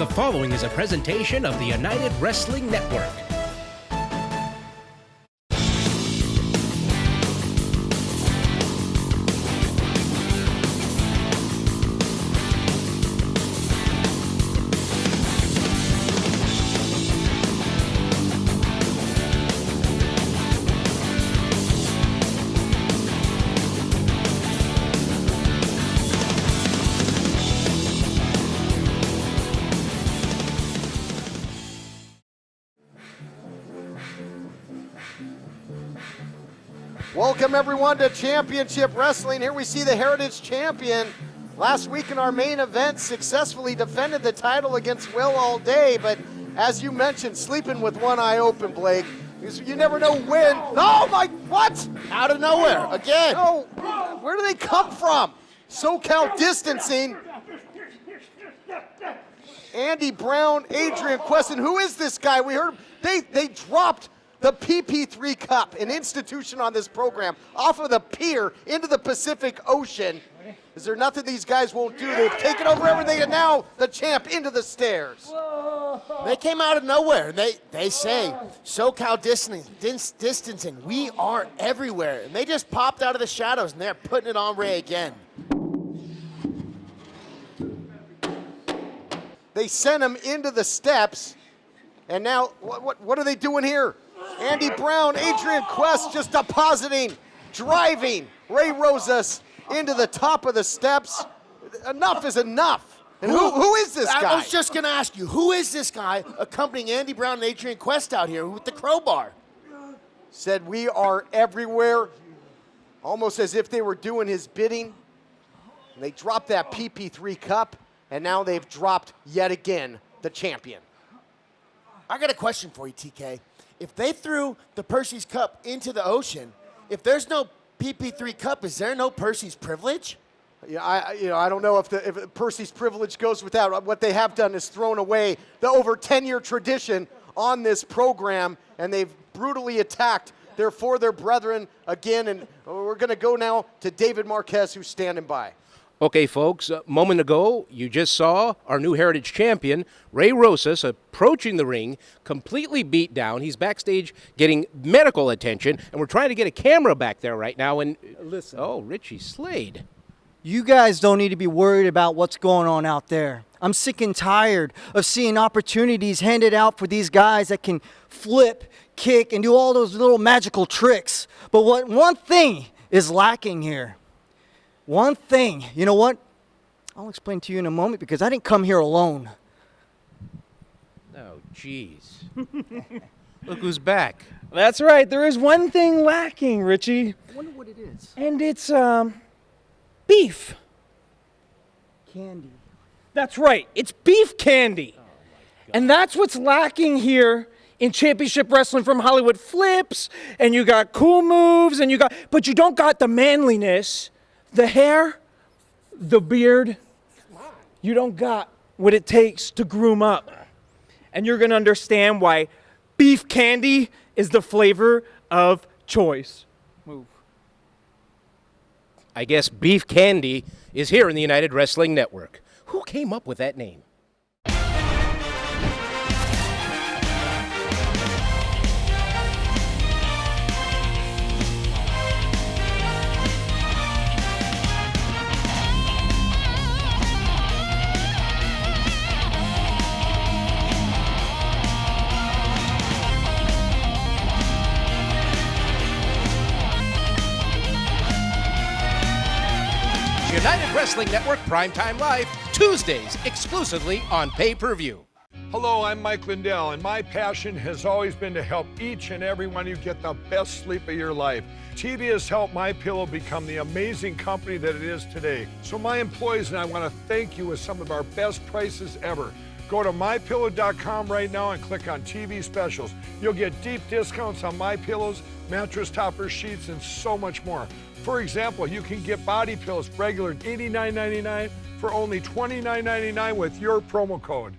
The following is a presentation of the United Wrestling Network. Welcome everyone to Championship Wrestling. Here we see the Heritage Champion. Last week in our main event successfully defended the title against Will All Day, but as you mentioned, sleeping with one eye open, Blake. You never know when. Oh my, what? Out of nowhere, again. Oh, where do they come from? SoCal distancing. Andy Brown, Adrian Queston. Who is this guy? We heard they dropped the PP3 Cup, an institution on this program, off of the pier into the Pacific Ocean. Is there nothing these guys won't do? They've taken over everything, and now the champ into the stairs. They came out of nowhere. They say, SoCal distancing, we are everywhere. And they just popped out of the shadows, and they're putting it on Ray again. They sent him into the steps, and now what are they doing here? Andy Brown, Adrian Quest just depositing, driving Ray Rosas into the top of the steps. Enough is enough. And who is this guy? I was just going to ask you, who is this guy accompanying Andy Brown and Adrian Quest out here with the crowbar? Said we are everywhere, almost as if they were doing his bidding. And they dropped that PP3 Cup, and now they've dropped yet again the champion. I got a question for you, TK. If they threw the Percy's Cup into the ocean, if there's no PP3 Cup, is there no Percy's Privilege? Yeah, I don't know if Percy's Privilege goes with that. What they have done is thrown away the over 10-year tradition on this program, and they've brutally attacked their brethren again. And we're going to go now to David Marquez, who's standing by. Okay, folks, a moment ago, you just saw our new Heritage Champion, Ray Rosas, approaching the ring, completely beat down. He's backstage getting medical attention, and we're trying to get a camera back there right now. And listen, oh, Richie Slade. You guys don't need to be worried about what's going on out there. I'm sick and tired of seeing opportunities handed out for these guys that can flip, kick, and do all those little magical tricks. But one thing is lacking here. One thing, you know what? I'll explain to you in a moment because I didn't come here alone. Oh, jeez. Look who's back. That's right. There is one thing lacking, Richie. I wonder what it is. And it's, beef. Candy. That's right. It's beef candy. Oh, and that's what's lacking here in Championship Wrestling from Hollywood. Flips, and you got cool moves, but you don't got the manliness, the hair, the beard. You don't got what it takes to groom up. And you're going to understand why beef candy is the flavor of choice. Move. I guess beef candy is here in the United Wrestling Network. Who came up with that name? United Wrestling Network Primetime Live, Tuesdays, exclusively on pay-per-view. Hello, I'm Mike Lindell, and my passion has always been to help each and every one of you get the best sleep of your life. TV has helped MyPillow become the amazing company that it is today. So my employees and I want to thank you with some of our best prices ever. Go to MyPillow.com right now and click on TV specials. You'll get deep discounts on MyPillows, mattress toppers, sheets, and so much more. For example, you can get body pillows regular $89.99 for only $29.99 with your promo code.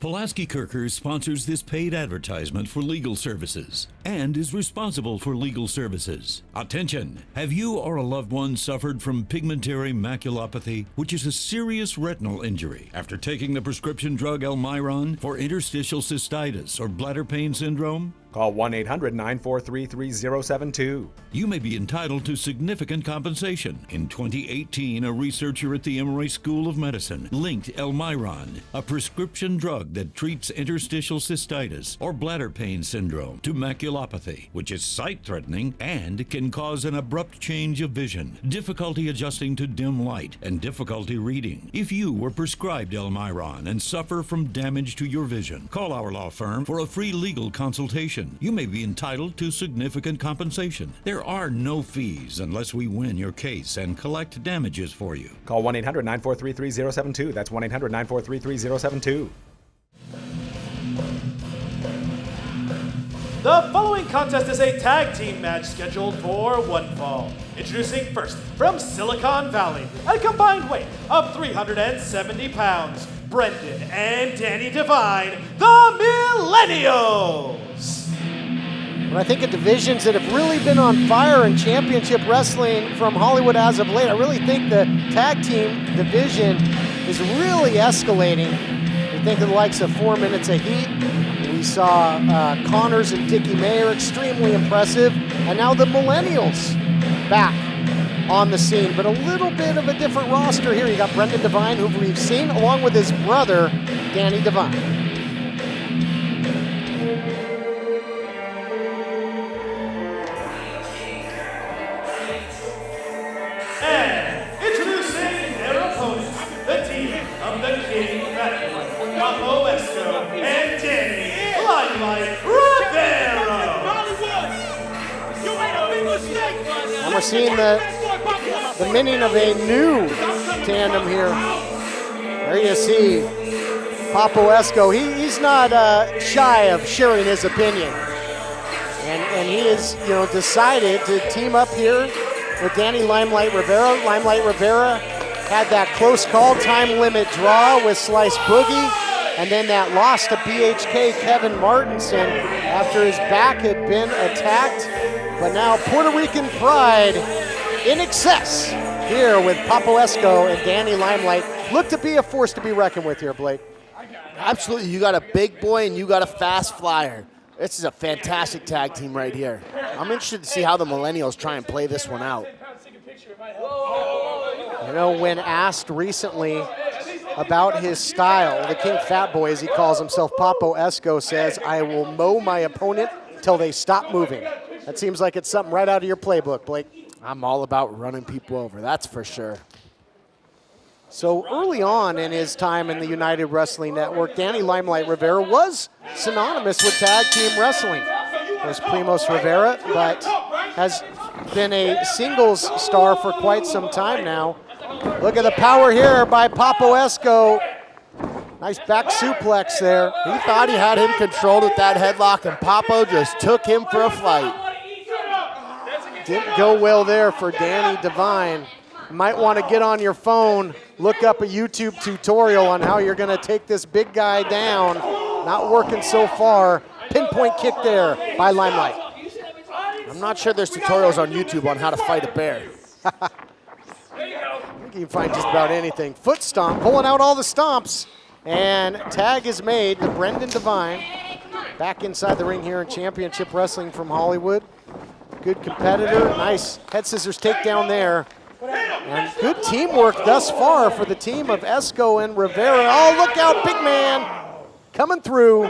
Pulaski Kirker sponsors this paid advertisement for legal services and is responsible for legal services. Attention! Have you or a loved one suffered from pigmentary maculopathy, which is a serious retinal injury, after taking the prescription drug Almiron for interstitial cystitis or bladder pain syndrome? Call 1-800-943-3072. You may be entitled to significant compensation. In 2018, a researcher at the Emory School of Medicine linked Almiron, a prescription drug that treats interstitial cystitis or bladder pain syndrome, to maculopathy, which is sight-threatening and can cause an abrupt change of vision, difficulty adjusting to dim light, and difficulty reading. If you were prescribed Almiron and suffer from damage to your vision, call our law firm for a free legal consultation. You may be entitled to significant compensation. There are no fees unless we win your case and collect damages for you. Call 1-800-943-3072. That's 1-800-943-3072. The following contest is a tag team match scheduled for one fall. Introducing first, from Silicon Valley, at a combined weight of 370 pounds, Brendan and Danny Devine, the Millennials. But I think of divisions that have really been on fire in championship wrestling from Hollywood as of late. I really think the tag team division is really escalating. You think of the likes of 4 Minutes of Heat. We saw Connors and Dickie Mayer, extremely impressive. And now the Millennials back on the scene, but a little bit of a different roster here. You got Brendan Devine, who we've seen, along with his brother, Danny Devine. And we're seeing the minning of a new tandem here. There you see Papo Esco. He's not shy of sharing his opinion. And he has, decided to team up here with Danny Limelight Rivera. Limelight Rivera had that close call time limit draw with Slice Boogie, and then that loss to BHK Kevin Martinson after his back had been attacked. But now Puerto Rican pride in excess here with Papo Esco and Danny Limelight. Look to be a force to be reckoned with here, Blake. Absolutely, you got a big boy and you got a fast flyer. This is a fantastic tag team right here. I'm interested to see how the Millennials try and play this one out. When asked recently about his style, the King Fat Boy, as he calls himself, Papo Esco says, "I will mow my opponent till they stop moving." That seems like it's something right out of your playbook, Blake. I'm all about running people over, that's for sure. So early on in his time in the United Wrestling Network, Danny Limelight Rivera was synonymous with tag team wrestling. There's Primos Rivera, but has been a singles star for quite some time now. Look at the power here by Papo Esco. Nice back suplex there. He thought he had him controlled with that headlock, and Papo just took him for a flight. Didn't go well there for Danny Devine. You might want to get on your phone, look up a YouTube tutorial on how you're going to take this big guy down. Not working so far. Pinpoint kick there by Limelight. I'm not sure there's tutorials on YouTube on how to fight a bear. I think you can find just about anything. Foot stomp, pulling out all the stomps. And tag is made to Brendan Devine. Back inside the ring here in Championship Wrestling from Hollywood. Good competitor. Nice head scissors takedown there. And good teamwork thus far for the team of Esco and Rivera. Oh, look out, big man coming through.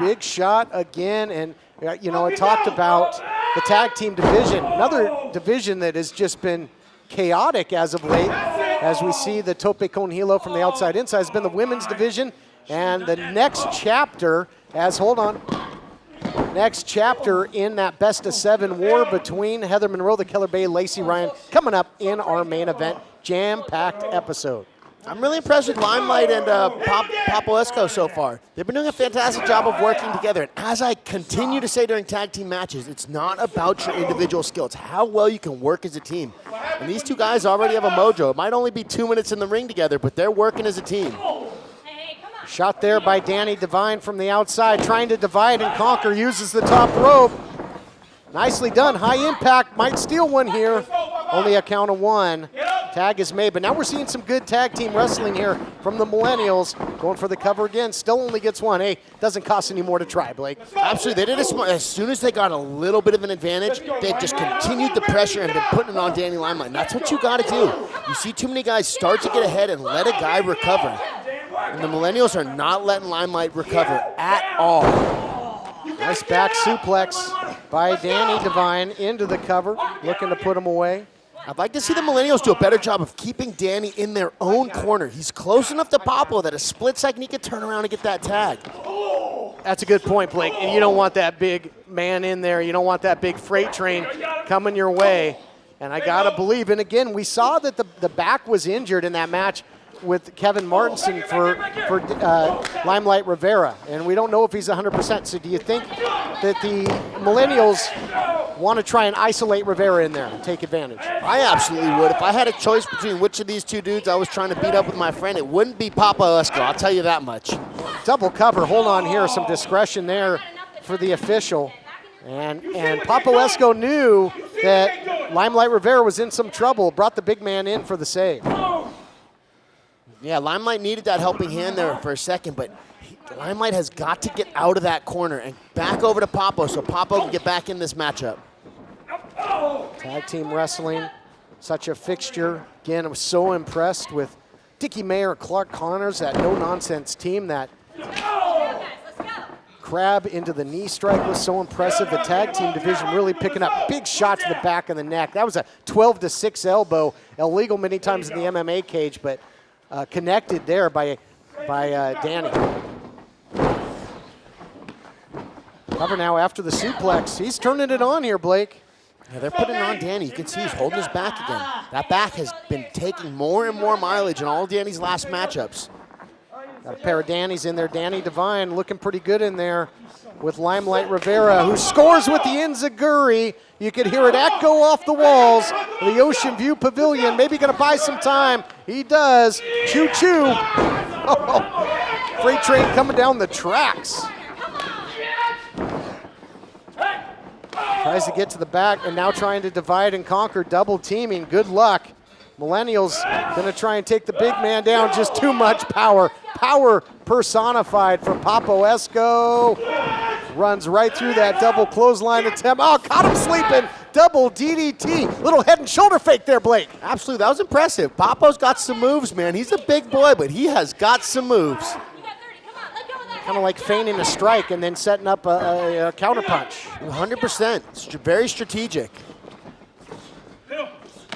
Big shot again, and I talked about the tag team division, another division that has just been chaotic as of late, as we see the Tope con Hilo from the outside inside has been the women's division, and the next chapter, next chapter in that best of 7 war between Heather Monroe, the Keller Bay, Lacey Ryan, coming up in our main event, jam-packed episode. I'm really impressed with Limelight and Papo Esco so far. They've been doing a fantastic job of working together. And as I continue to say during tag team matches, it's not about your individual skill. It's how well you can work as a team. And these two guys already have a mojo. It might only be 2 minutes in the ring together, but they're working as a team. Shot there by Danny Devine from the outside, trying to divide and conquer, uses the top rope. Nicely done, high impact, might steal one here. Only a count of one. Tag is made, but now we're seeing some good tag team wrestling here from the Millennials. Going for the cover again, still only gets one. Hey, doesn't cost any more to try, Blake. Absolutely, they did as soon as they got a little bit of an advantage, they just continued the pressure and been putting it on Danny Limelight. And that's what you gotta do. You see too many guys start to get ahead and let a guy recover. And the Millennials are not letting Limelight recover at all. Nice back suplex by Danny Devine into the cover, looking to put him away. I'd like to see the Millennials do a better job of keeping Danny in their own corner. He's close enough to Papo that a split second he could turn around and get that tag. That's a good point, Blake. And you don't want that big man in there. You don't want that big freight train coming your way. And I got to believe, and again, we saw that the back was injured in that match with Kevin Martinson for Limelight Rivera, and we don't know if he's 100%. So do you think that the Millennials want to try and isolate Rivera in there and take advantage? I absolutely would. If I had a choice between which of these two dudes I was trying to beat up with my friend, it wouldn't be Papo Esco, I'll tell you that much. Double cover, hold on here, some discretion there for the official. And Papo Esco knew that Limelight Rivera was in some trouble, brought the big man in for the save. Yeah, Limelight needed that helping hand there for a second, but Limelight has got to get out of that corner and back over to Papo so Papo can get back in this matchup. Tag team wrestling, such a fixture. Again, I was so impressed with Dickie Mayer, Clark Connors, that no-nonsense team. That crab into the knee strike was so impressive. The tag team division really picking up big shots to the back of the neck. That was a 12-6 elbow, illegal many times in the MMA cage, but connected there by Danny. Cover now after the suplex. He's turning it on here, Blake. Yeah, they're putting it on Danny. You can see he's holding his back again. That back has been taking more and more mileage in all of Danny's last matchups. Got a pair of Danny's in there. Danny Devine looking pretty good in there with Limelight Rivera, who scores with the enziguri. You could hear it echo off the walls of the Ocean View Pavilion. Maybe going to buy some time. He does. Choo-choo. Oh, freight train coming down the tracks. Tries to get to the back and now trying to divide and conquer, double teaming. Good luck. Millennials going to try and take the big man down. Just too much power. Power personified from Papo Esco. Runs right through that double clothesline attempt. Oh, caught him sleeping. Double DDT. Little head and shoulder fake there, Blake. Absolutely, that was impressive. Papo's got some moves, man. He's a big boy, but he has got some moves. Kind of like feigning a strike and then setting up a counterpunch. 100%. Very strategic.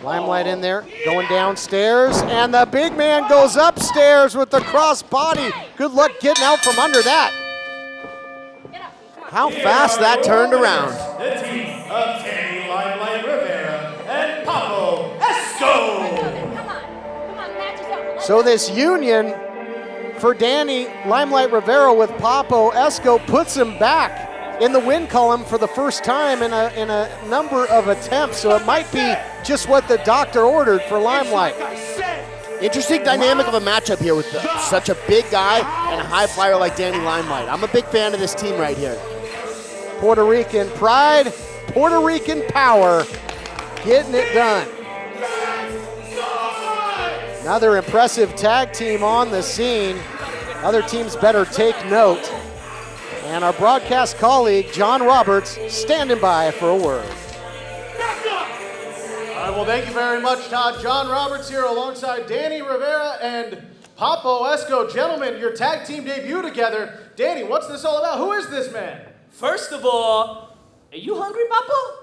Limelight in there, going downstairs, and the big man goes upstairs with the cross body. Good luck getting out from under that. How fast that turned around. The team of Danny Limelight Rivera and Papo Esco. So this union for Danny Limelight Rivera with Papo Esco puts him back in the win column for the first time in a number of attempts. So it might be just what the doctor ordered for Limelight. Interesting dynamic of a matchup here with such a big guy and a high flyer like Danny Limelight. I'm a big fan of this team right here. Puerto Rican pride, Puerto Rican power, getting it done. Another impressive tag team on the scene. Other teams better take note. And our broadcast colleague, John Roberts, standing by for a word. All right, well, thank you very much, Todd. John Roberts here alongside Danny Rivera and Papo Esco. Gentlemen, your tag team debut together. Danny, what's this all about? Who is this man? First of all, are you hungry, Papo?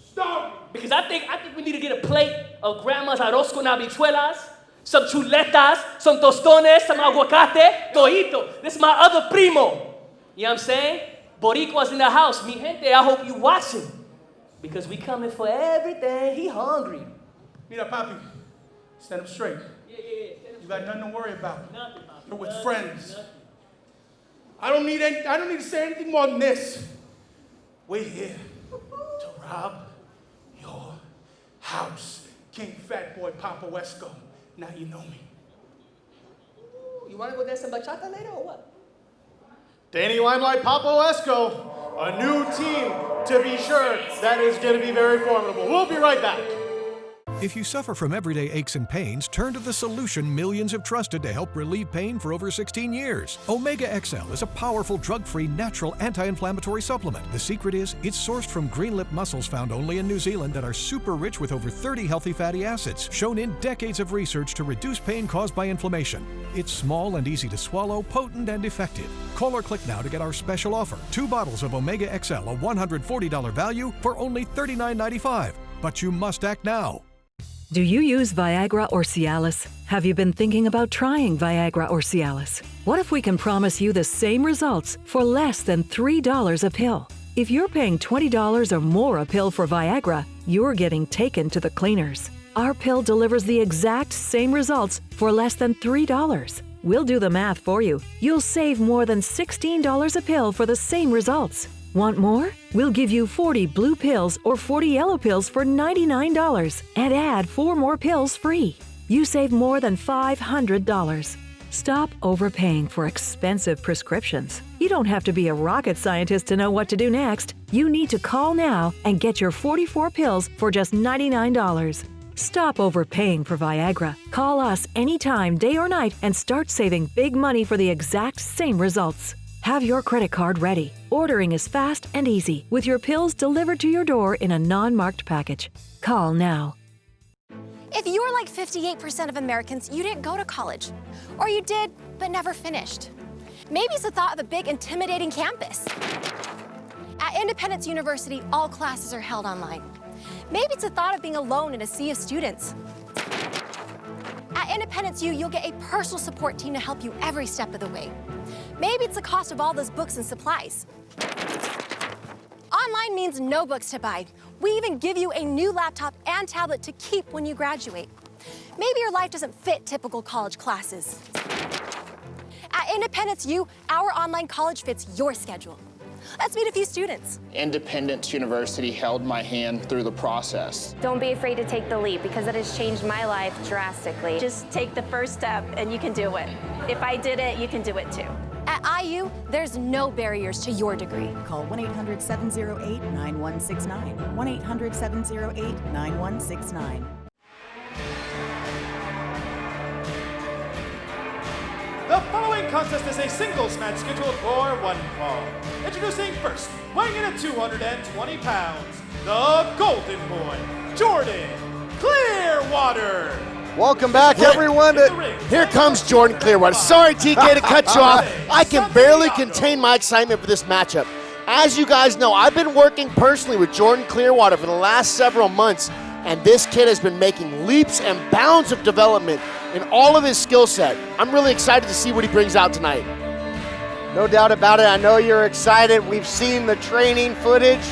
Stop! Because I think we need to get a plate of grandma's arroz con habichuelas, some chuletas, some tostones, some aguacate, toito. This is my other primo. You know what I'm saying? Boricua's in the house. Mi gente, I hope you watching. Because we coming for everything. He hungry. Mira, papi. Stand up straight. Yeah. You got nothing to worry about. Nothing, Papa. You're with Nothing, friends. nothing. I don't need to say anything more than this. We're here to rob your house. King Fat Boy Papa Wesco. Now you know me. You want to go dance some bachata later or what? Danny Limelight Papa Esco, a new team to be sure that is going to be very formidable. We'll be right back. If you suffer from everyday aches and pains, turn to the solution millions have trusted to help relieve pain for over 16 years. Omega XL is a powerful drug-free natural anti-inflammatory supplement. The secret is it's sourced from green lip mussels found only in New Zealand that are super rich with over 30 healthy fatty acids, shown in decades of research to reduce pain caused by inflammation. It's small and easy to swallow, potent and effective. Call or click now to get our special offer. 2 bottles of Omega XL, a $140 value for only $39.95. But you must act now. Do you use Viagra or Cialis? Have you been thinking about trying Viagra or Cialis? What if we can promise you the same results for less than $3 a pill? If you're paying $20 or more a pill for Viagra, you're getting taken to the cleaners. Our pill delivers the exact same results for less than $3. We'll do the math for you. You'll save more than $16 a pill for the same results. Want more? We'll give you 40 blue pills or 40 yellow pills for $99 and add 4 more pills free. You save more than $500. Stop overpaying for expensive prescriptions. You don't have to be a rocket scientist to know what to do next. You need to call now and get your 44 pills for just $99. Stop overpaying for Viagra. Call us anytime, day or night, and start saving big money for the exact same results. Have your credit card ready. Ordering is fast and easy, with your pills delivered to your door in a non-marked package. Call now. If you're like 58% of Americans, you didn't go to college. Or you did, but never finished. Maybe it's the thought of a big, intimidating campus. At Independence University, all classes are held online. Maybe it's the thought of being alone in a sea of students. At Independence U, you'll get a personal support team to help you every step of the way. Maybe it's the cost of all those books and supplies. Online means no books to buy. We even give you a new laptop and tablet to keep when you graduate. Maybe your life doesn't fit typical college classes. At Independence U, our online college fits your schedule. Let's meet a few students. Independence University held my hand through the process. Don't be afraid to take the leap because it has changed my life drastically. Just take the first step and you can do it. If I did it, you can do it too. At IU, there's no barriers to your degree. Call 1-800-708-9169. 1-800-708-9169. The following contest is a singles match scheduled for 1 fall. Introducing first, weighing in at 220 pounds, the Golden Boy, Jordan Clearwater. Welcome back, everyone. Here comes Jordan Clearwater. Sorry, TK, to cut you off. I can barely contain my excitement for this matchup. As you guys know, I've been working personally with Jordan Clearwater for the last several months, and this kid has been making leaps and bounds of development in all of his skill set. I'm really excited to see what he brings out tonight. No doubt about it. I know you're excited. We've seen the training footage.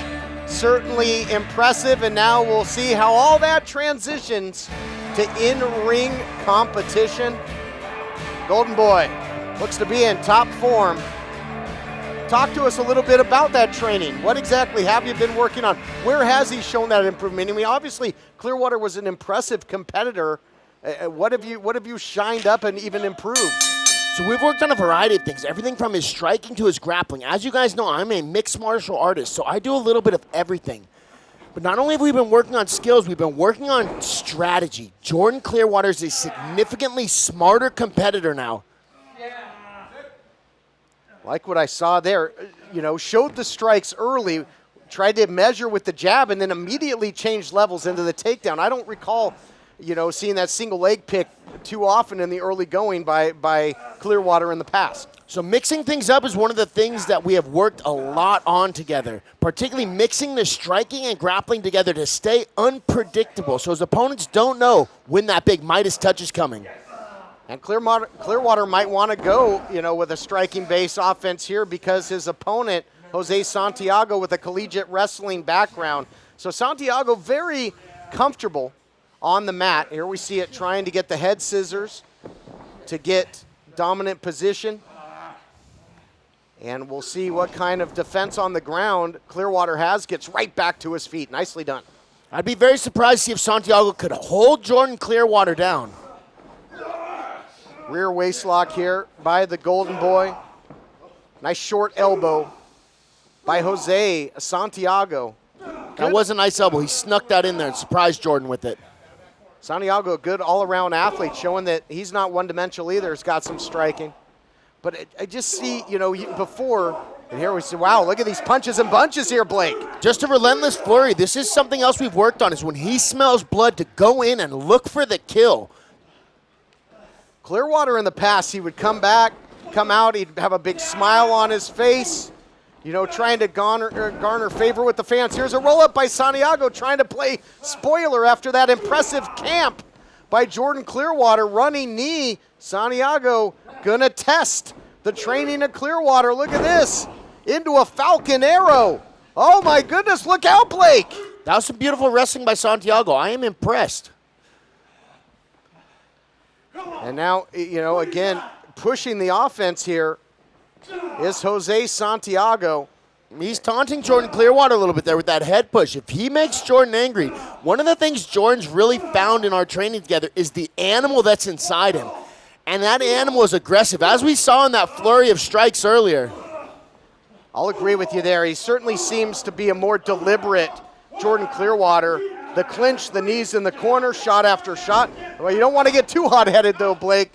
Certainly impressive, and now we'll see how all that transitions to in-ring competition. Golden Boy looks to be in top form. Talk to us a little bit about that training. What exactly have you been working on? Where has he shown that improvement? I mean, obviously, Clearwater was an impressive competitor. What have you shined up and even improved? So we've worked on a variety of things, everything from his striking to his grappling. As you guys know, I'm a mixed martial artist, so I do a little bit of everything. But not only have we been working on skills, we've been working on strategy. Jordan Clearwater is a significantly smarter competitor now. Like what I saw there, showed the strikes early, tried to measure with the jab, and then immediately changed levels into the takedown. I don't recall, seeing that single leg pick too often in the early going by Clearwater in the past. So mixing things up is one of the things that we have worked a lot on together, particularly mixing the striking and grappling together to stay unpredictable so his opponents don't know when that big Midas touch is coming. And Clearwater might want to go, with a striking base offense here because his opponent, Jose Santiago, with a collegiate wrestling background. So Santiago very comfortable on the mat. Here we see it trying to get the head scissors. to get dominant position. And we'll see what kind of defense on the ground Clearwater has. Gets right back to his feet. Nicely done. I'd be very surprised to see if Santiago could hold Jordan Clearwater down. Rear waist lock here by the Golden Boy. Nice short elbow by Jose Santiago. That was a nice elbow. He snuck that in there and surprised Jordan with it. Santiago, a good all-around athlete, showing that he's not one-dimensional either. He's got some striking. But I just see, before, and here we see, wow, look at these punches and bunches here, Blake. Just a relentless flurry. This is something else we've worked on, is when he smells blood to go in and look for the kill. Clearwater in the past, he would come back, come out, he'd have a big smile on his face, trying to garner favor with the fans. Here's a roll-up by Santiago, trying to play spoiler after that impressive camp by Jordan Clearwater. Running knee. Santiago gonna test the training of Clearwater. Look at this. Into a Falcon Arrow. Oh my goodness, look out, Blake. That was some beautiful wrestling by Santiago. I am impressed. And now, again, pushing the offense here is Jose Santiago. He's taunting Jordan Clearwater a little bit there with that head push. If he makes Jordan angry, one of the things Jordan's really found in our training together is the animal that's inside him. And that animal is aggressive, as we saw in that flurry of strikes earlier. I'll agree with you there. He certainly seems to be a more deliberate Jordan Clearwater. The clinch, the knees in the corner, shot after shot. Well, you don't want to get too hot-headed, though, Blake.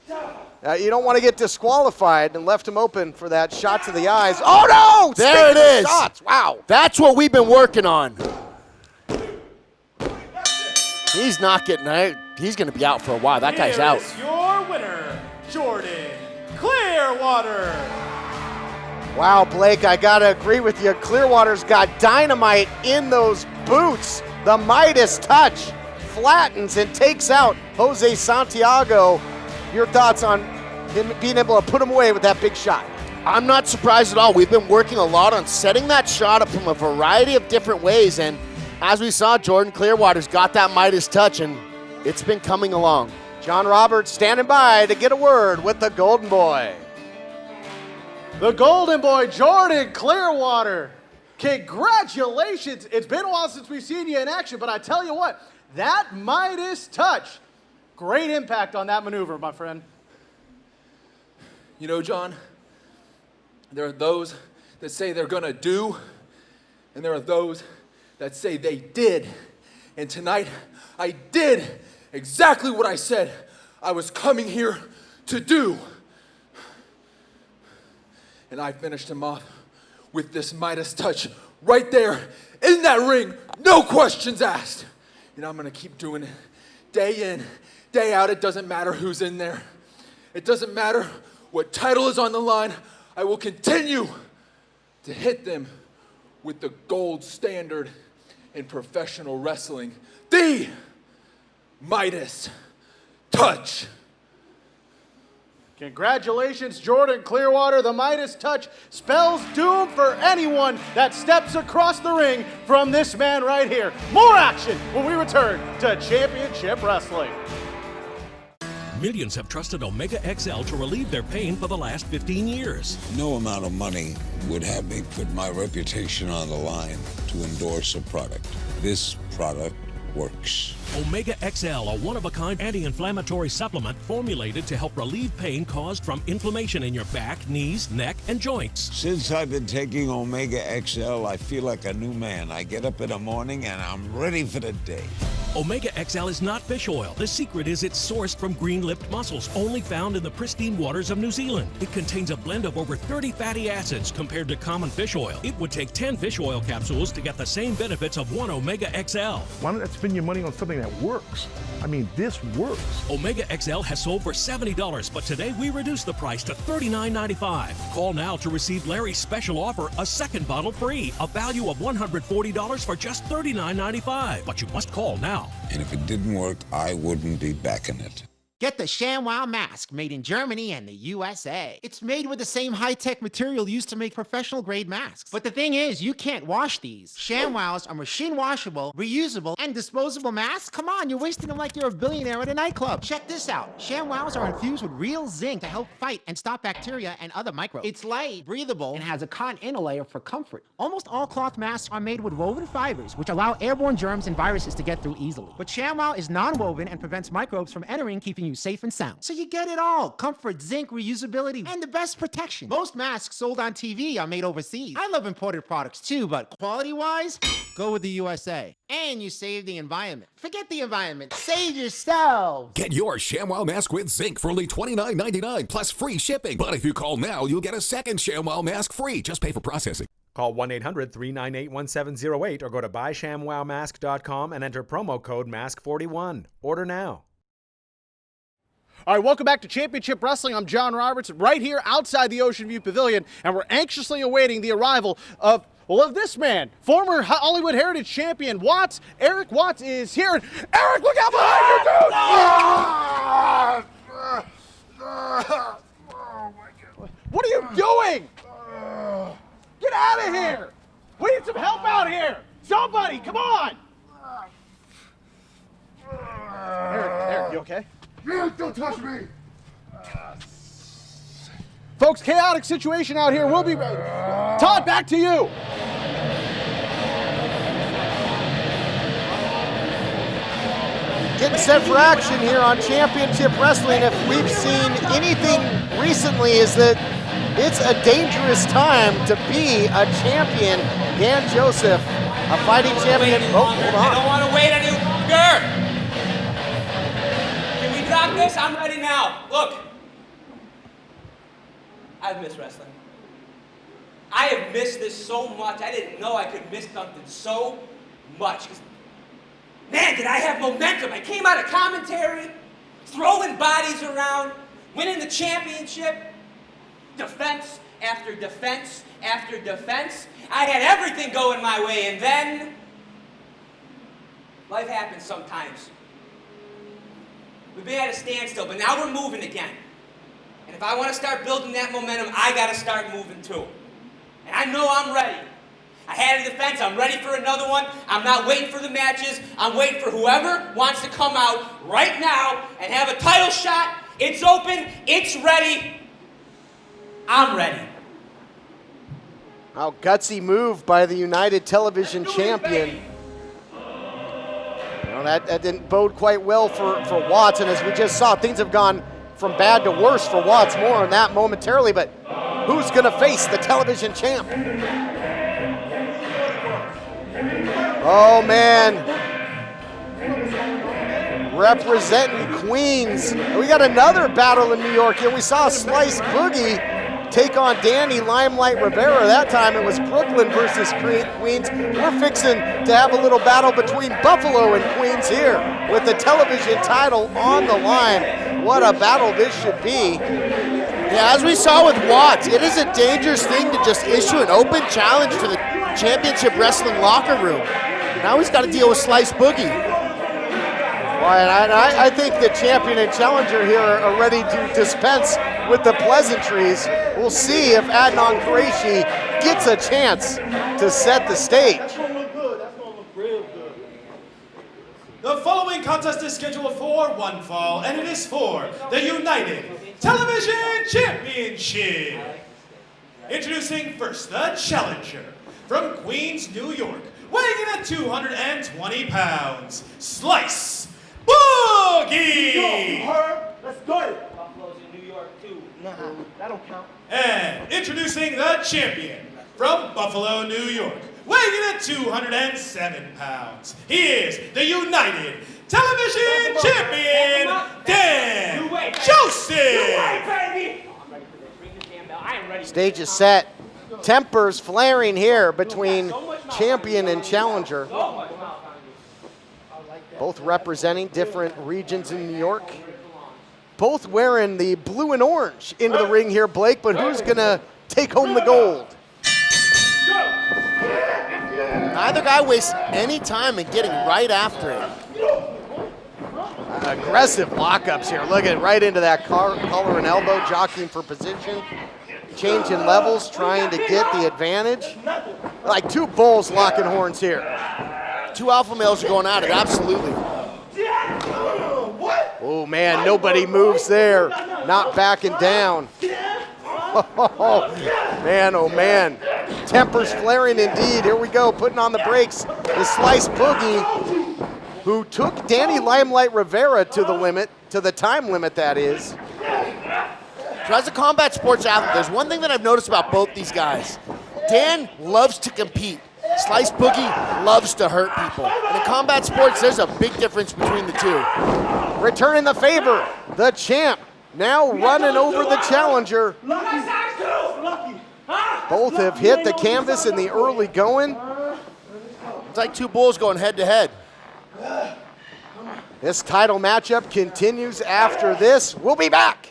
You don't want to get disqualified, and left him open for that shot to the eyes. Oh, no! There it is. Shots. Wow. That's what we've been working on. He's not getting out. He's going to be out for a while. That guy's out. Here is your winner, Jordan Clearwater. Wow, Blake, I got to agree with you. Clearwater's got dynamite in those boots. The Midas touch flattens and takes out Jose Santiago. Your thoughts on him being able to put him away with that big shot? I'm not surprised at all. We've been working a lot on setting that shot up from a variety of different ways, and as we saw, Jordan Clearwater's got that Midas touch, and it's been coming along. John Roberts standing by to get a word with the Golden Boy. The Golden Boy, Jordan Clearwater. Congratulations. It's been a while since we've seen you in action, but I tell you what, that Midas touch, great impact on that maneuver, my friend. John, there are those that say they're going to do, and there are those that say they did. And tonight, I did exactly what I said I was coming here to do. And I finished him off with this Midas touch right there in that ring, no questions asked. And I'm going to keep doing it day in, day out. It doesn't matter who's in there. It doesn't matter what title is on the line. I will continue to hit them with the gold standard in professional wrestling, the Midas touch. Congratulations, Jordan Clearwater. The Midas touch spells doom for anyone that steps across the ring from this man right here. More action when we return to Championship Wrestling. Millions have trusted Omega XL to relieve their pain for the last 15 years. No amount of money would have me put my reputation on the line to endorse a product. This product works. Omega XL, a one-of-a-kind anti-inflammatory supplement formulated to help relieve pain caused from inflammation in your back, knees, neck, and joints. Since I've been taking Omega XL, I feel like a new man. I get up in the morning and I'm ready for the day. Omega XL is not fish oil. The secret is it's sourced from green-lipped mussels, only found in the pristine waters of New Zealand. It contains a blend of over 30 fatty acids compared to common fish oil. It would take 10 fish oil capsules to get the same benefits of one Omega XL. Why not spend your money on something that works? I mean, this works. Omega XL has sold for $70, but today we reduced the price to $39.95. Call now to receive Larry's special offer, a second bottle free, a value of $140 for just $39.95. But you must call now. And if it didn't work, I wouldn't be backing it. Get the ShamWow mask made in Germany and the USA. It's made with the same high-tech material used to make professional-grade masks. But the thing is, you can't wash these. ShamWows are machine-washable, reusable, and disposable masks. Come on, you're wasting them like you're a billionaire at a nightclub. Check this out. ShamWows are infused with real zinc to help fight and stop bacteria and other microbes. It's light, breathable, and has a cotton inner layer for comfort. Almost all cloth masks are made with woven fibers, which allow airborne germs and viruses to get through easily. But ShamWow is non-woven and prevents microbes from entering, keeping you safe and sound. So you get it all. Comfort, zinc, reusability, and the best protection. Most masks sold on TV are made overseas. I love imported products too, but quality-wise, go with the USA. And you save the environment. Forget the environment. Save yourself. Get your ShamWow mask with zinc for only $29.99 plus free shipping. But if you call now, you'll get a second ShamWow mask free. Just pay for processing. Call 1-800-398-1708 or go to buyshamwowmask.com and enter promo code MASK41. Order now. All right, welcome back to Championship Wrestling. I'm John Roberts, right here outside the Ocean View Pavilion, and we're anxiously awaiting the arrival of this man, former Hollywood Heritage Champion Watts. Eric Watts is here. Eric, look out behind you, dude! What are you doing? Get out of here! We need some help out here! Somebody, come on! Eric, you okay? Don't touch me! Folks, chaotic situation out here. We'll be... Todd, back to you! Getting set for action here on Championship Wrestling. If we've seen anything recently, is that it's a dangerous time to be a champion. Dan Joseph, a fighting champion. Oh, hold on. I don't want to wait any longer. Can we drop this? I'm ready now. Look, I've missed wrestling. I have missed this so much. I didn't know I could miss something so much. Man, did I have momentum. I came out of commentary, throwing bodies around, winning the championship. Defense after defense after defense. I had everything going my way, and then life happens sometimes. We've been at a standstill, but now we're moving again. And if I want to start building that momentum, I got to start moving too. And I know I'm ready. I had a defense, I'm ready for another one. I'm not waiting for the matches. I'm waiting for whoever wants to come out right now and have a title shot. It's open, it's ready. I'm ready. How gutsy move by the United Television champion. Well, that didn't bode quite well for Watts, and as we just saw, things have gone from bad to worse for Watts. More on that momentarily, but who's going to face the television champ? Oh, man. Representing Queens. We got another battle in New York here. We saw Slice Boogie take on Danny Limelight Rivera. That time it was Brooklyn versus Queens. We're fixing to have a little battle between Buffalo and Queens here with the television title on the line. What a battle this should be. Yeah, as we saw with Watts, it is a dangerous thing to just issue an open challenge to the Championship Wrestling locker room. Now he's got to deal with Slice Boogie. I think the champion and challenger here are ready to dispense with the pleasantries. We'll see if Adnan Qureshi gets a chance to set the stage. The following contest is scheduled for one fall, and it is for the United Television Championship. Introducing first the challenger from Queens, New York, weighing in at 220 pounds, Slice Boogie! Let's go! Buffalo's in New York too. Nah, that don't count. And introducing the champion from Buffalo, New York, weighing in at 207 pounds, he is the United Television Champion, Dan Joseph! Stage is set. Tempers flaring here between champion and challenger. Both representing different regions in New York. Both wearing the blue and orange into the ring here, Blake, but who's gonna take home the gold? Neither guy wastes any time in getting right after it. Aggressive lockups here. Look at right into that collar and elbow, jockeying for position, changing levels, trying to get the advantage. Like two bulls locking horns here. Two alpha males are going at it, absolutely. Oh man, nobody moves there. Not backing down. Oh man, oh man. Tempers flaring indeed. Here we go, putting on the brakes. The Slice Boogie, who took Danny Limelight Rivera to the limit, to the time limit that is. So as a combat sports athlete, there's one thing that I've noticed about both these guys. Dan loves to compete. Slice Boogie loves to hurt people. And in combat sports, there's a big difference between the two. Returning the favor, the champ, now running over the challenger. Both have hit the canvas in the early going. It's like two bulls going head to head. This title matchup continues after this. We'll be back.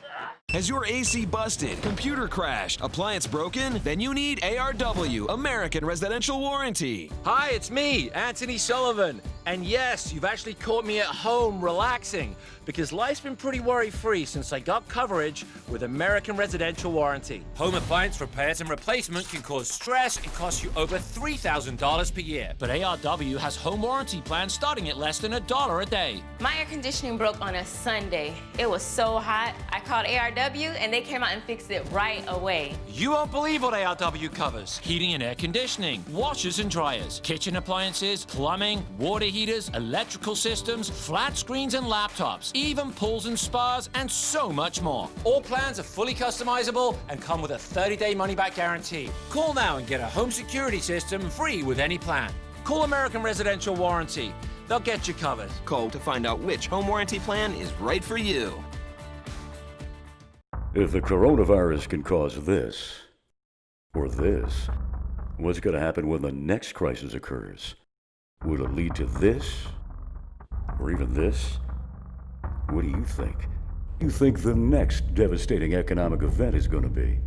Has your AC busted, computer crashed, appliance broken? Then you need ARW, American Residential Warranty. Hi, it's me, Anthony Sullivan. And yes, you've actually caught me at home relaxing because life's been pretty worry-free since I got coverage with American Residential Warranty. Home appliance repairs and replacement can cause stress and cost you over $3,000 per year. But ARW has home warranty plans starting at less than $1 a day. My air conditioning broke on a Sunday. It was so hot, I called ARW and they came out and fixed it right away. You won't believe what ARW covers. Heating and air conditioning, washers and dryers, kitchen appliances, plumbing, water heaters, electrical systems, flat screens and laptops, even pools and spas, and so much more. All plans are fully customizable and come with a 30-day money-back guarantee. Call now and get a home security system free with any plan. Call American Residential Warranty. They'll get you covered. Call to find out which home warranty plan is right for you. If the coronavirus can cause this, or this, what's going to happen when the next crisis occurs? Will it lead to this? Or even this? What do you think? You think the next devastating economic event is going to be?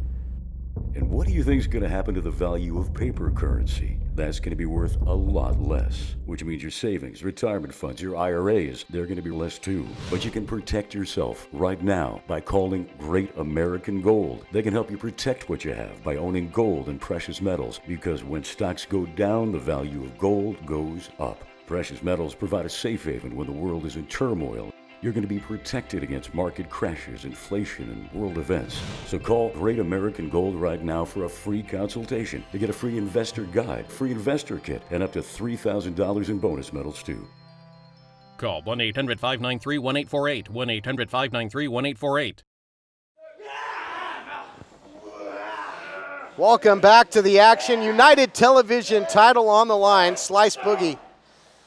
And what do you think is going to happen to the value of paper currency? That's going to be worth a lot less, which means your savings, retirement funds, your IRAs, they're going to be less too. But you can protect yourself right now by calling Great American Gold. They can help you protect what you have by owning gold and precious metals, because when stocks go down, the value of gold goes up. Precious metals provide a safe haven when the world is in turmoil. You're going to be protected against market crashes, inflation, and world events. So call Great American Gold right now for a free consultation to get a free investor guide, free investor kit, and up to $3,000 in bonus metals too. Call 1-800-593-1848, 1-800-593-1848. Welcome back to the action. United Television title on the line. Slice Boogie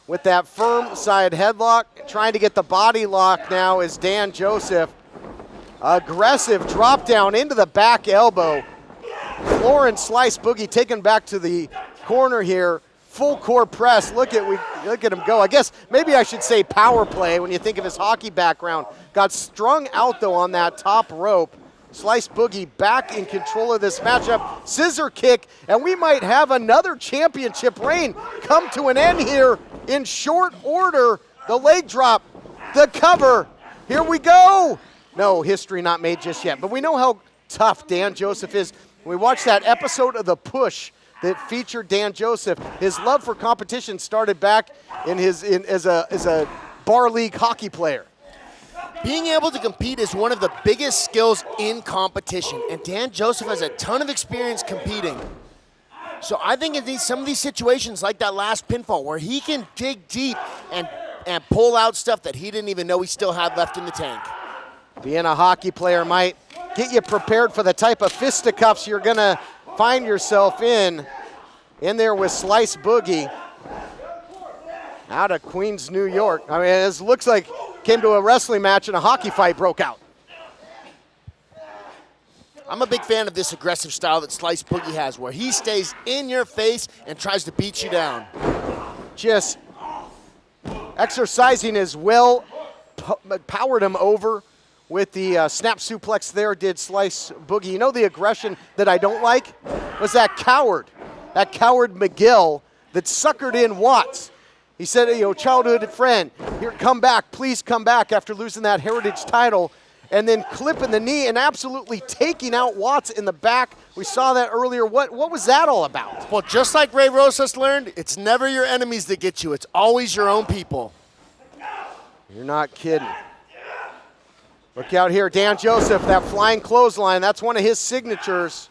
with that firm side headlock. Trying to get the body lock now is Dan Joseph. Aggressive drop down into the back elbow. Florence Slice Boogie taken back to the corner here. Full core press. Look at him go. I guess maybe I should say power play when you think of his hockey background. Got strung out though on that top rope. Slice Boogie back in control of this matchup. Scissor kick, and we might have another championship reign come to an end here in short order. The leg drop, the cover. Here we go. No, history not made just yet, but we know how tough Dan Joseph is. We watched that episode of The Push that featured Dan Joseph. His love for competition started back as a bar league hockey player. Being able to compete is one of the biggest skills in competition, and Dan Joseph has a ton of experience competing. So I think in some of these situations, like that last pinfall, where he can dig deep and pull out stuff that he didn't even know he still had left in the tank. Being a hockey player might get you prepared for the type of fisticuffs you're going to find yourself in there with Slice Boogie out of Queens, New York. I mean, it looks like came to a wrestling match and a hockey fight broke out. I'm a big fan of this aggressive style that Slice Boogie has, where he stays in your face and tries to beat you down. Just exercising his will, powered him over with the snap suplex there, did Slice Boogie. You know the aggression that I don't like? Was that coward McGill that suckered in Watts. He said, childhood friend, Here, come back, please come back after losing that Heritage title. And then clipping the knee and absolutely taking out Watts in the back. We saw that earlier. What was that all about? Well, just like Ray Rosas learned, it's never your enemies that get you. It's always your own people. You're not kidding. Look out here, Dan Joseph, that flying clothesline. That's one of his signatures.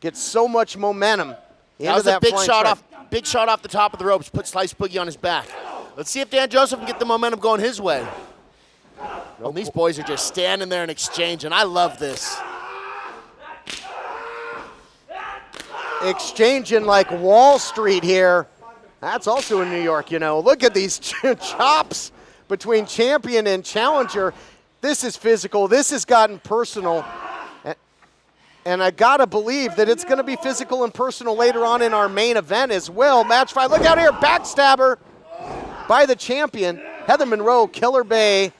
Gets so much momentum into that big flying shot strike. big shot off the top of the ropes. Put Slice Boogie on his back. Let's see if Dan Joseph can get the momentum going his way. Well, these boys are just standing there and exchanging. I love this. Exchanging like Wall Street here. That's also in New York, you know. Look at these chops between champion and challenger. This is physical. This has gotten personal. And I got to believe that it's going to be physical and personal later on in our main event as well. Match 5. Look out here. Backstabber by the champion. Heather Monroe, Killer Bay,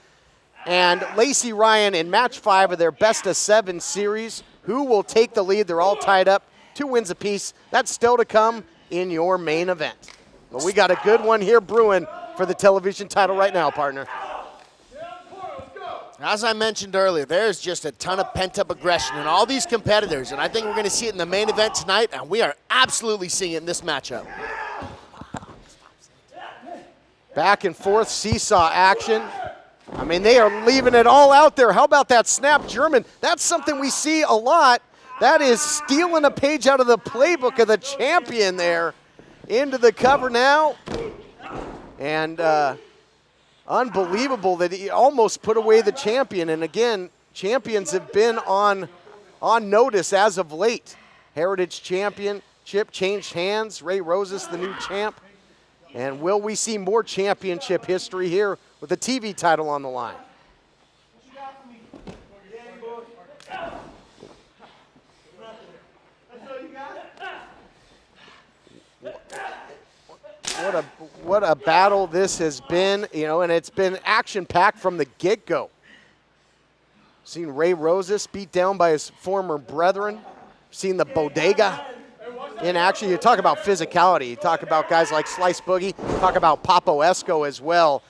and Lacey Ryan in match 5 of their best of 7 series. Who will take the lead? They're all tied up. 2 wins apiece. That's still to come in your main event. But we got a good one here brewing for the television title right now, partner. As I mentioned earlier, there's just a ton of pent-up aggression in all these competitors, and I think we're going to see it in the main event tonight, and we are absolutely seeing it in this matchup. Back and forth seesaw action. I mean, they are leaving it all out there. How about that snap German? That's something we see a lot. That is stealing a page out of the playbook of the champion there. Into the cover now. And unbelievable that he almost put away the champion. And again, champions have been on notice as of late. Heritage Championship changed hands. Ray Rosas, the new champ. And will we see more championship history here with the TV title on the line? What a battle this has been, you know, and it's been action-packed from the get-go. Seen Ray Rosas beat down by his former brethren. Seen the Bodega in action. You talk about physicality. You talk about guys like Slice Boogie. Talk about Papo Esco as well.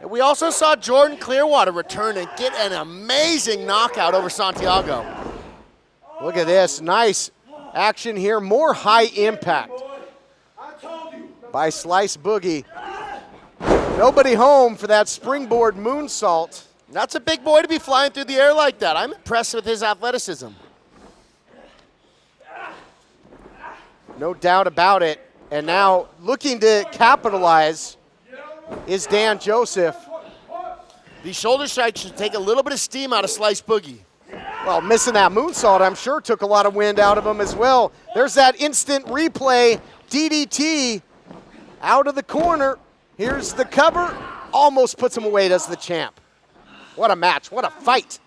And we also saw Jordan Clearwater return and get an amazing knockout over Santiago. Look at this. Nice action here. More high impact by Slice Boogie. Nobody home for that springboard moonsault. That's a big boy to be flying through the air like that. I'm impressed with his athleticism. No doubt about it. And now looking to capitalize is Dan Joseph. These shoulder strikes should take a little bit of steam out of Slice Boogie. Well, missing that moonsault, I'm sure, took a lot of wind out of him as well. There's that instant replay, DDT out of the corner. Here's the cover. Almost puts him away, does the champ. What a match. What a fight.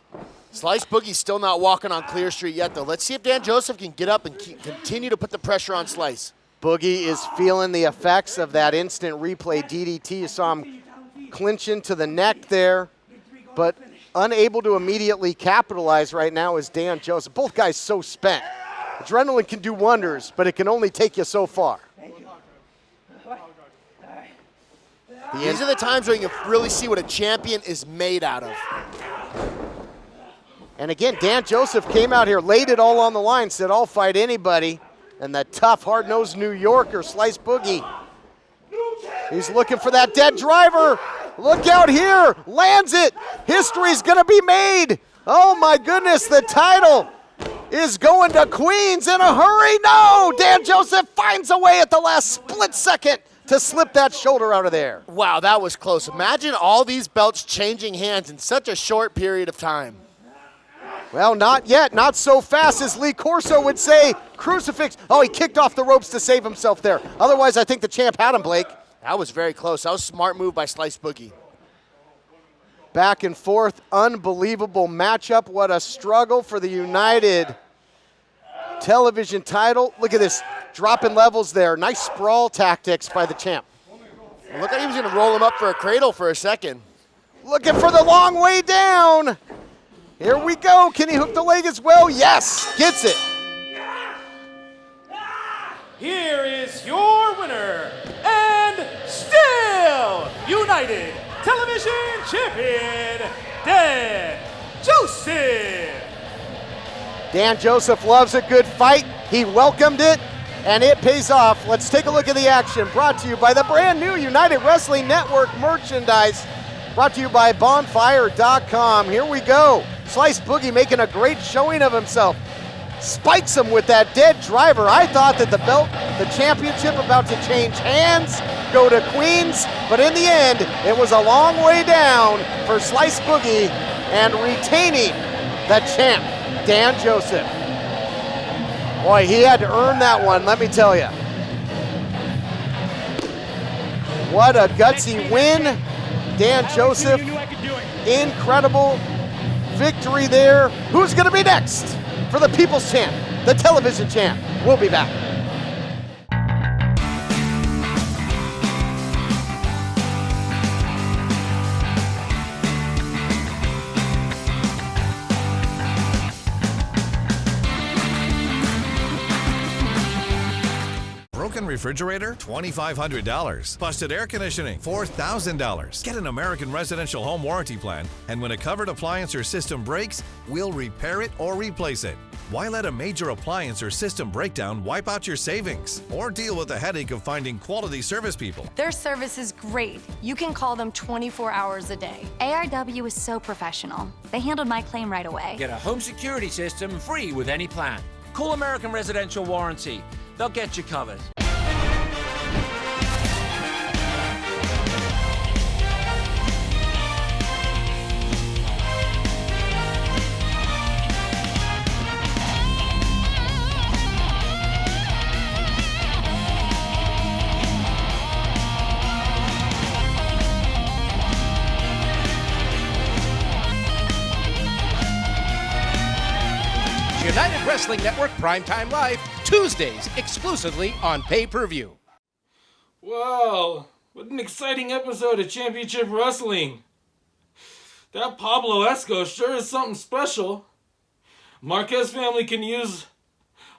Slice Boogie's still not walking on Clear Street yet, though. Let's see if Dan Joseph can get up and continue to put the pressure on Slice. Boogie is feeling the effects of that instant replay DDT. You saw him clinching to the neck there, but unable to immediately capitalize right now is Dan Joseph. Both guys so spent. Adrenaline can do wonders, but it can only take you so far. These are the times where you can really see what a champion is made out of. And again, Dan Joseph came out here, laid it all on the line, said, I'll fight anybody. And the tough, hard-nosed New Yorker, Slice Boogie, he's looking for that dead driver. Look out here, lands it. History's gonna be made. Oh my goodness, the title is going to Queens in a hurry. No, Dan Joseph finds a way at the last split second to slip that shoulder out of there. Wow, that was close. Imagine all these belts changing hands in such a short period of time. Well, not yet, not so fast as Lee Corso would say. Crucifix. Oh, he kicked off the ropes to save himself there. Otherwise, I think the champ had him, Blake. That was very close. That was a smart move by Slice Boogie. Back and forth, unbelievable matchup. What a struggle for the United television title. Look at this, dropping levels there. Nice sprawl tactics by the champ. Well, look like he was gonna roll him up for a cradle for a second. Looking for the long way down. Here we go. Can he hook the leg as well? Yes, gets it. Here is your winner, and still United Television Champion, Dan Joseph. Dan Joseph loves a good fight. He welcomed it, and it pays off. Let's take a look at the action, brought to you by the brand new United Wrestling Network merchandise, brought to you by Bonfire.com. Here we go. Slice Boogie making a great showing of himself. Spikes him with that dead driver. I thought that the belt, the championship, about to change hands, go to Queens, but in the end, it was a long way down for Slice Boogie and retaining the champ, Dan Joseph. Boy, he had to earn that one, let me tell you. What a gutsy win. Dan Joseph, incredible victory there. Who's going to be next for the People's Champ, the television champ? We'll be back. Broken refrigerator? $2,500. Busted air conditioning? $4,000. Get an American Residential Home Warranty Plan, and when a covered appliance or system breaks, we'll repair it or replace it. Why let a major appliance or system breakdown wipe out your savings? Or deal with the headache of finding quality service people? Their service is great. You can call them 24 hours a day. ARW is so professional. They handled my claim right away. Get a home security system free with any plan. Call American Residential Warranty. They'll get you covered. United Wrestling Network Primetime Live, Tuesdays, exclusively on pay-per-view. Wow, what an exciting episode of Championship Wrestling. That Pablo Esco sure is something special. Marquez family can use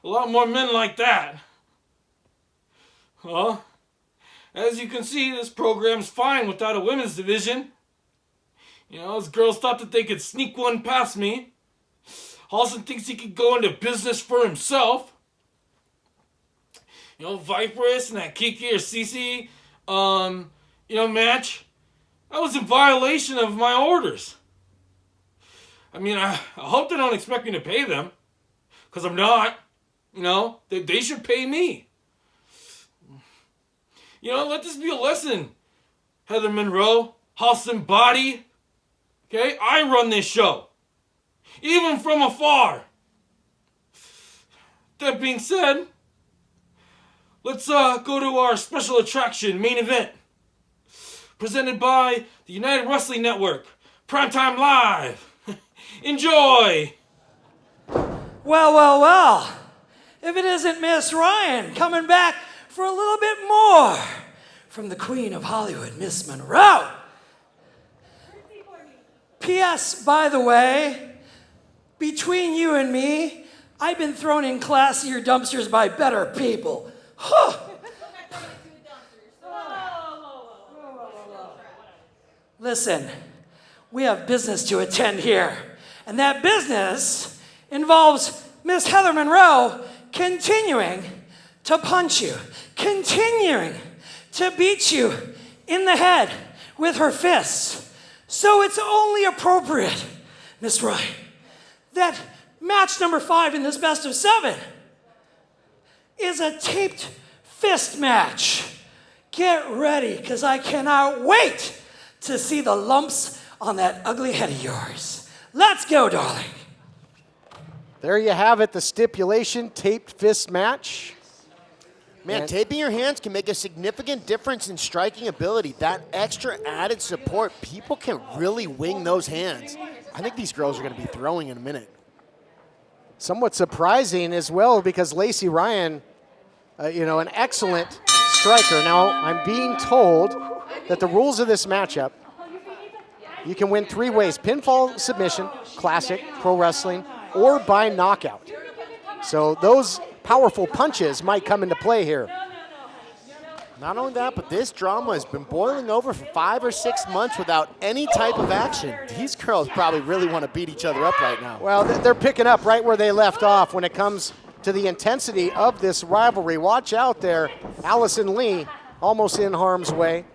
a lot more men like that. Well, as you can see, this program's fine without a women's division. You know, those girls thought that they could sneak one past me. Halston thinks he could go into business for himself. You know, Viperous and that Kiki or Cece, match, that was in violation of my orders. I mean, I hope they don't expect me to pay them, because I'm not. You know, they should pay me. You know, let this be a lesson. Heather Monroe, Halston Body. Okay, I run this show. Even from afar. That being said, let's go to our special attraction main event. Presented by the United Wrestling Network, Primetime Live. Enjoy! Well. If it isn't Miss Ryan coming back for a little bit more from the Queen of Hollywood, Miss Monroe. P.S. by the way, between you and me, I've been thrown in classier dumpsters by better people. Huh. Listen, we have business to attend here, and that business involves Miss Heather Monroe continuing to punch you, continuing to beat you in the head with her fists. So it's only appropriate, Miss Ryan, that match number 5 in this best of 7 is a taped fist match. Get ready, because I cannot wait to see the lumps on that ugly head of yours. Let's go, darling. There you have it, the stipulation, taped fist match. Man, taping your hands can make a significant difference in striking ability. That extra added support, people can really wing those hands. I think these girls are going to be throwing in a minute. Somewhat surprising as well, because Lacey Ryan, an excellent striker. Now, I'm being told that the rules of this matchup, you can win 3 ways: pinfall, submission, classic, pro wrestling, or by knockout. So those powerful punches might come into play here. Not only that, but this drama has been boiling over for 5 or 6 months without any type of action. These girls probably really want to beat each other up right now. Well, they're picking up right where they left off when it comes to the intensity of this rivalry. Watch out there. Allison Lee almost in harm's way.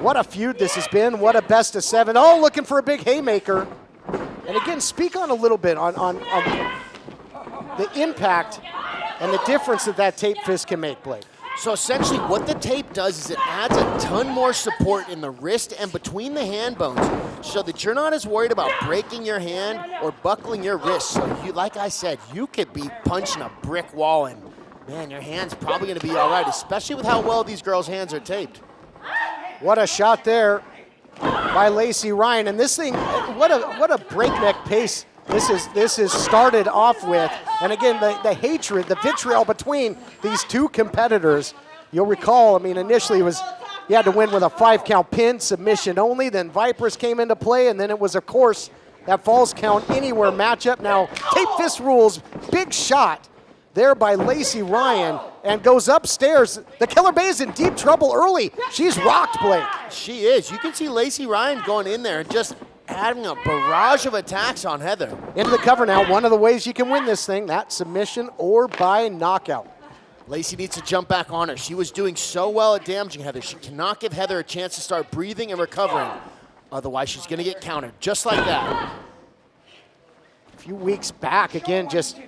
What a feud this has been. What a best of 7. Oh, looking for a big haymaker. And again, speak on a little bit on the impact and the difference that tape fist can make, Blake. So essentially what the tape does is it adds a ton more support in the wrist and between the hand bones so that you're not as worried about breaking your hand or buckling your wrist. So you, like I said, you could be punching a brick wall and, man, your hand's probably going to be all right, especially with how well these girls' hands are taped. What a shot there by Lacey Ryan. And this thing, what a breakneck pace this is started off with. And again, the hatred, the vitriol between these two competitors. You'll recall, I mean, initially it was you had to win with a 5-count pin, submission only. Then Vipers came into play, and then it was, of course, that falls count anywhere matchup. Now, tape fist rules, big shot there by Lacey Ryan, and goes upstairs. The Killer Bay is in deep trouble early. She's rocked, Blake. She is. You can see Lacey Ryan going in there and just adding a barrage of attacks on Heather. Into the cover now. One of the ways you can win this thing, that submission or by knockout. Lacey needs to jump back on her. She was doing so well at damaging Heather. She cannot give Heather a chance to start breathing and recovering. Otherwise, she's going to get countered just like that. A few weeks back, again, just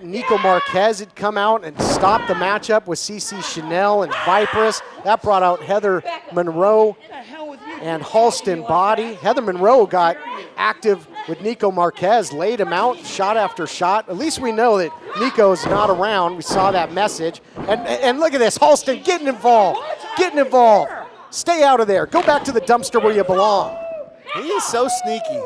Nico Marquez had come out and stopped the matchup with CC Chanel and Vipers. That brought out Heather Monroe and Halston Body. Heather Monroe got active with Nico Marquez, laid him out, shot after shot. At least we know that Nico's not around. We saw that message. And look at this, Halston getting involved, Stay out of there. Go back to the dumpster where you belong. He is so sneaky.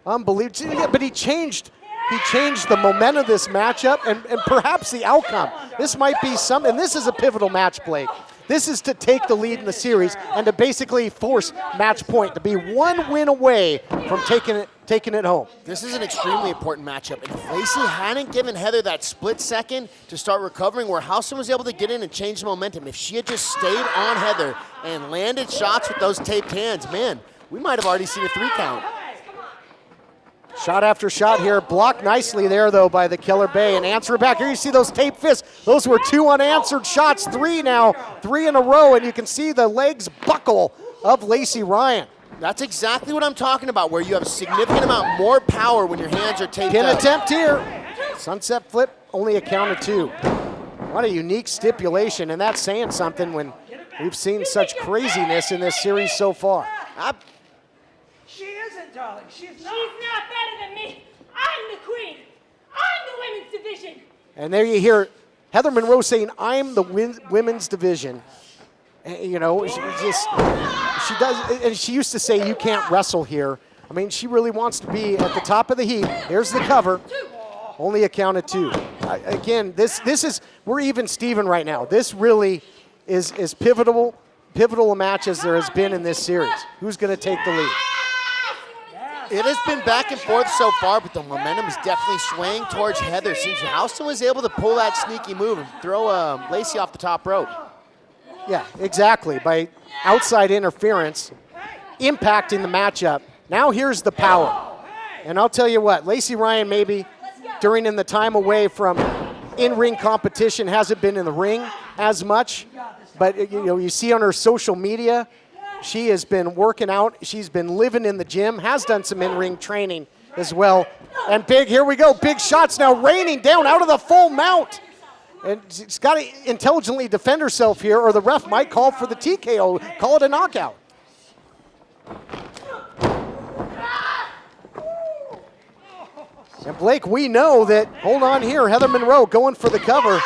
Unbelievable. Yeah, but he changed the momentum of this matchup and perhaps the outcome. This might be something. This is a pivotal match, Blake. This is to take the lead in the series and to basically force match point, to be one win away from taking it home. This is an extremely important matchup. And if Lacey hadn't given Heather that split second to start recovering where Halston was able to get in and change the momentum, if she had just stayed on Heather and landed shots with those taped hands, man, we might have already seen a 3 count. Shot after shot here, blocked nicely there, though, by the Killer Bay, and answer back. Here you see those tape fists. Those were 2 unanswered shots, 3 now, 3 in a row, and you can see the legs buckle of Lacey Ryan. That's exactly what I'm talking about, where you have a significant amount more power when your hands are taped Pin up. attempt here. Sunset flip, only a count of 2. What a unique stipulation, and that's saying something when we've seen such craziness in this series so far. She isn't, darling. She's not. She's not better than me. I'm the queen. I'm the women's division. And there you hear Heather Monroe saying, I'm the women's division. You know, she does, and she used to say, you can't wrestle here. I mean, she really wants to be at the top of the heap. Here's the cover. Only a count of 2. Again, this is, we're even Steven right now. This really is pivotal a match as there has been in this series. Who's going to take the lead? It has been back and forth so far, but the momentum is definitely swaying towards Heather since Halston was able to pull that sneaky move and throw Lacey off the top rope. Yeah, exactly. By outside interference, impacting the matchup. Now here's the power. And I'll tell you what, Lacey Ryan maybe during the time away from in-ring competition hasn't been in the ring as much, but you see on her social media, she has been working out. She's been living in the gym, has done some in-ring training as well. And big, here we go, big shots now raining down out of the full mount. And she's got to intelligently defend herself here, or the ref might call for the TKO, call it a knockout. And Blake, we know that, hold on here, Heather Monroe going for the cover.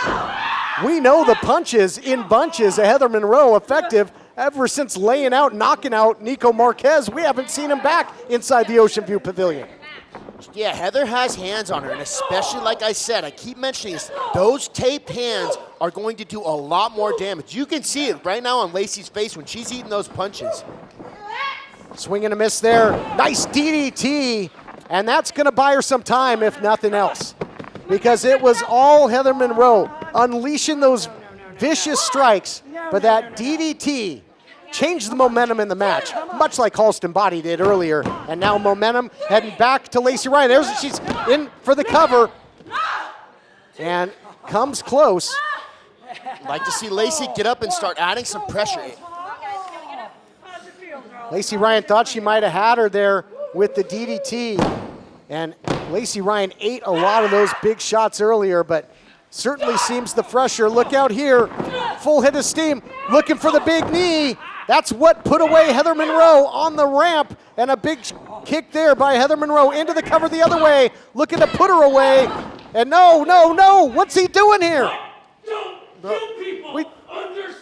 We know the punches in bunches of Heather Monroe effective ever since laying out, knocking out Nico Marquez. We haven't seen him back inside the Ocean View Pavilion. Yeah, Heather has hands on her, and especially, like I said, I keep mentioning this, those taped hands are going to do a lot more damage. You can see it right now on Lacey's face when she's eating those punches. Swing and a miss there. Nice DDT, and that's going to buy her some time, if nothing else, because it was all Heather Monroe unleashing those vicious strikes, but that DDT changed the momentum in the match, much like Halston Body did earlier. And now momentum heading back to Lacey Ryan. She's in for the cover and comes close. I'd like to see Lacey get up and start adding some pressure. Lacey Ryan thought she might have had her there with the DDT, and Lacey Ryan ate a lot of those big shots earlier, but certainly seems the fresher. Look out here, full head of steam, looking for the big knee. That's what put away Heather Monroe on the ramp, and a big kick there by Heather Monroe into the cover the other way, looking to put her away. And no, what's he doing here?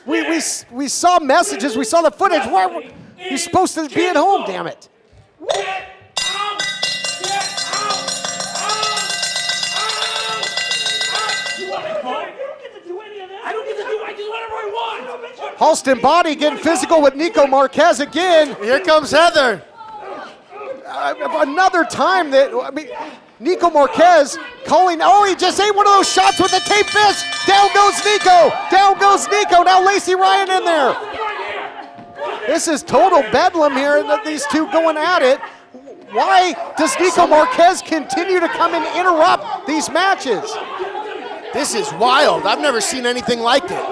We saw messages, we saw the footage. He's supposed to be at home, damn it. Halston Body getting physical with Nico Marquez again. Here comes Heather. Another time Nico Marquez calling, he just ate one of those shots with the tape fist. Down goes Nico. Now Lacey Ryan in there. This is total bedlam here, these two going at it. Why does Nico Marquez continue to come and interrupt these matches? This is wild. I've never seen anything like it.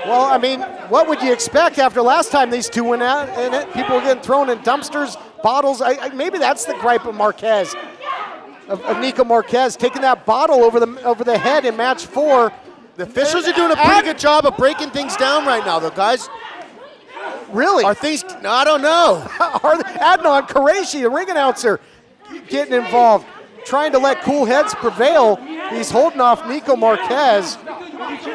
Well, I mean, what would you expect after last time these two went out and people were getting thrown in dumpsters, bottles? Maybe that's the gripe of Marquez, of Nico Marquez, taking that bottle over the head in match 4. The officials are doing a pretty good job of breaking things down right now, though, guys. Really? Are things? No, I don't know. Adnan Qureshi, the ring announcer, getting involved, trying to let cool heads prevail. He's holding off Nico Marquez,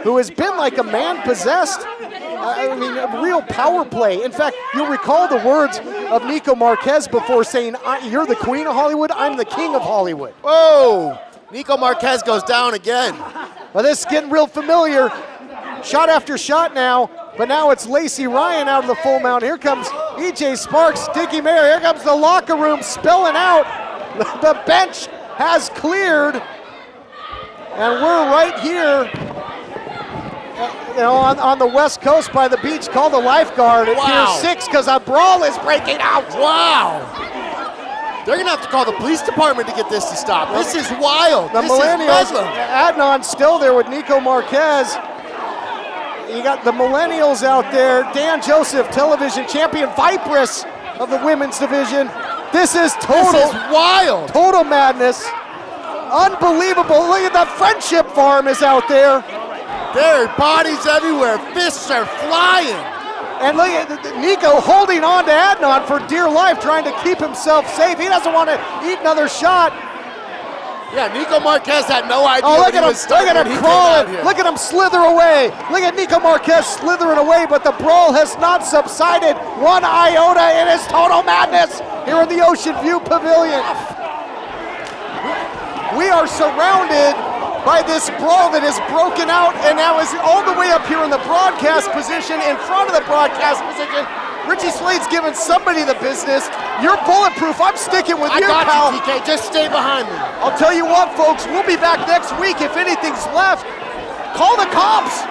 who has been like a man possessed. A real power play. In fact, you'll recall the words of Nico Marquez before saying, "You're the queen of Hollywood, I'm the king of Hollywood." Whoa! Nico Marquez goes down again. Well, this is getting real familiar. Shot after shot now, but now it's Lacey Ryan out of the full mount. Here comes E.J. Sparks, Dickie Mayer. Here comes the locker room spilling out. The bench has cleared, and we're right here on the West Coast by the beach. Call the lifeguard at Pier 6 because a brawl is breaking out. Wow. They're going to have to call the police department to get this to stop. This is wild. The millennials, Adnan still there with Nico Marquez. You got the millennials out there. Dan Joseph, television champion, Vipress of the women's division. This is wild. Total madness. Unbelievable. Look at the Friendship Farm is out there. There are bodies everywhere. Fists are flying. And look at Nico holding on to Adnan for dear life, trying to keep himself safe. He doesn't want to eat another shot. Yeah, Nico Marquez had no idea. Look at him crawling. Look at him slither away. Look at Nico Marquez slithering away, but the brawl has not subsided one iota. It is total madness here in the Ocean View Pavilion. We are surrounded by this brawl that has broken out and now is all the way up here in the broadcast position, in front of the broadcast position. Richie Slade's giving somebody the business. You're bulletproof. I'm sticking with you, pal. I got you, TK. Just stay behind me. I'll tell you what, folks. We'll be back next week if anything's left. Call the cops.